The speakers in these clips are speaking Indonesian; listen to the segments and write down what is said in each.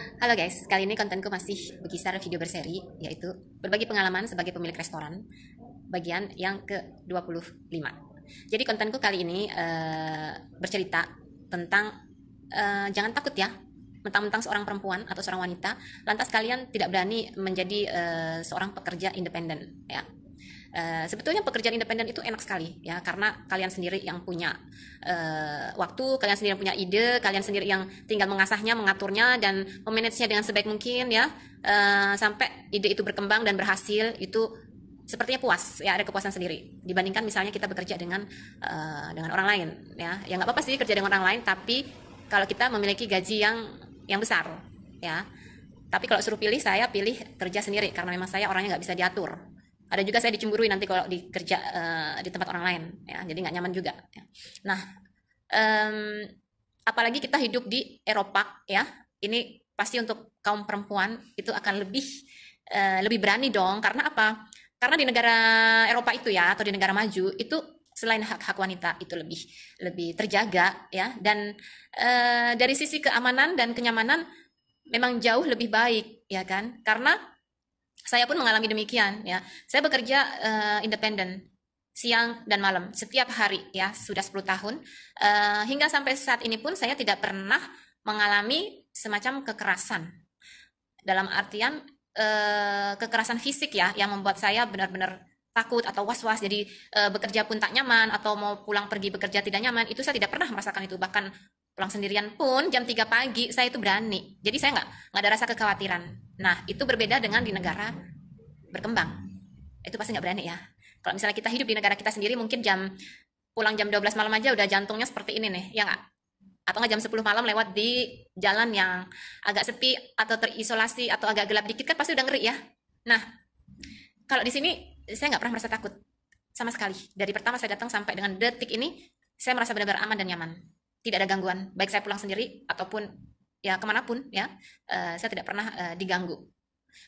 Halo guys, kali ini kontenku masih berkisar video berseri, yaitu berbagi pengalaman sebagai pemilik restoran, bagian yang ke-25. Jadi kontenku kali ini bercerita tentang jangan takut ya, mentang-mentang seorang perempuan atau seorang wanita, lantas kalian tidak berani menjadi seorang pekerja independen ya. Sebetulnya pekerjaan independen itu enak sekali ya, karena kalian sendiri yang punya waktu, kalian sendiri yang punya ide, kalian sendiri yang tinggal mengasahnya, mengaturnya dan memanagenya dengan sebaik mungkin ya, sampai ide itu berkembang dan berhasil. Itu sepertinya puas ya, ada kepuasan sendiri dibandingkan misalnya kita bekerja dengan orang lain ya. Ya nggak apa-apa sih kerja dengan orang lain, tapi kalau kita memiliki gaji yang besar ya. Tapi kalau suruh pilih, saya pilih kerja sendiri karena memang saya orangnya nggak bisa diatur. Ada juga saya dicemburui nanti kalau dikerja di tempat orang lain ya, jadi nggak nyaman juga ya. Nah, em, apalagi kita hidup di Eropa ya, ini pasti untuk kaum perempuan itu akan lebih berani dong. Karena apa? Karena di negara Eropa itu ya, atau di negara maju itu, selain hak-hak wanita itu lebih lebih terjaga ya, dan dari sisi keamanan dan kenyamanan memang jauh lebih baik ya kan. Karena saya pun mengalami demikian ya. Saya bekerja independen siang dan malam setiap hari ya, sudah 10 tahun. Hingga sampai saat ini pun saya tidak pernah mengalami semacam kekerasan. Dalam artian kekerasan fisik ya, yang membuat saya benar-benar takut atau was-was, jadi bekerja pun tak nyaman, atau mau pulang pergi bekerja tidak nyaman, itu saya tidak pernah merasakan itu. Bahkan pulang sendirian pun jam 3 pagi saya itu berani. Jadi saya nggak ada rasa kekhawatiran. Nah, itu berbeda dengan di negara berkembang. Itu pasti nggak berani ya. Kalau misalnya kita hidup di negara kita sendiri, mungkin pulang jam 12 malam aja udah jantungnya seperti ini nih, ya nggak? Atau nggak jam 10 malam lewat di jalan yang agak sepi atau terisolasi atau agak gelap dikit, kan pasti udah ngeri ya. Nah, kalau di sini saya nggak pernah merasa takut sama sekali. Dari pertama saya datang sampai dengan detik ini, saya merasa benar-benar aman dan nyaman. Tidak ada gangguan, baik saya pulang sendiri ataupun ya kemanapun ya, saya tidak pernah diganggu.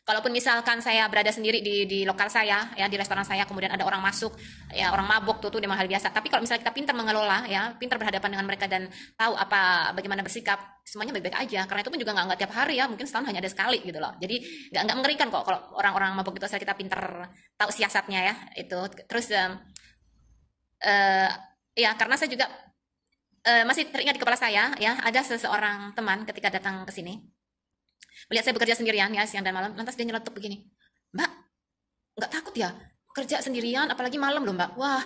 Kalaupun misalkan saya berada sendiri di lokal saya ya, di restoran saya, kemudian ada orang masuk ya, orang mabok, tuh memang hal biasa. Tapi kalau misalnya kita pintar mengelola ya, pintar berhadapan dengan mereka dan tahu bagaimana bersikap, semuanya baik-baik aja. Karena itu pun juga nggak tiap hari ya, mungkin setahun hanya ada sekali gitu loh. Jadi nggak mengerikan kok kalau orang-orang mabok itu, asal kita pintar tahu siasatnya ya itu. Terus eh, ya, karena saya juga masih teringat di kepala saya ya, ada seseorang teman ketika datang ke sini melihat saya bekerja sendirian ya, siang dan malam, lantas dia nyeletuk begini, "Mbak, nggak takut ya kerja sendirian, apalagi malam loh Mbak? Wah,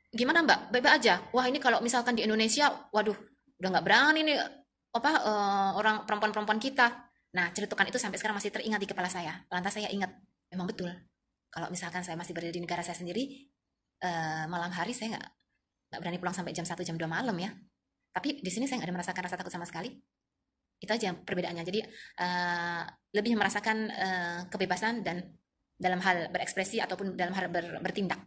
gimana Mbak? Baik-baik aja? Wah, ini kalau misalkan di Indonesia, waduh, udah nggak berani nih apa orang perempuan-perempuan kita." Nah, celutukan itu sampai sekarang masih teringat di kepala saya. Lantas saya ingat, memang betul. Kalau misalkan saya masih berada di negara saya sendiri, malam hari saya nggak berani pulang sampai jam 1 jam 2 malam ya. Tapi di sini saya nggak ada merasakan rasa takut sama sekali. Itu aja perbedaannya. Jadi lebih merasakan kebebasan dan dalam hal berekspresi ataupun dalam hal bertindak.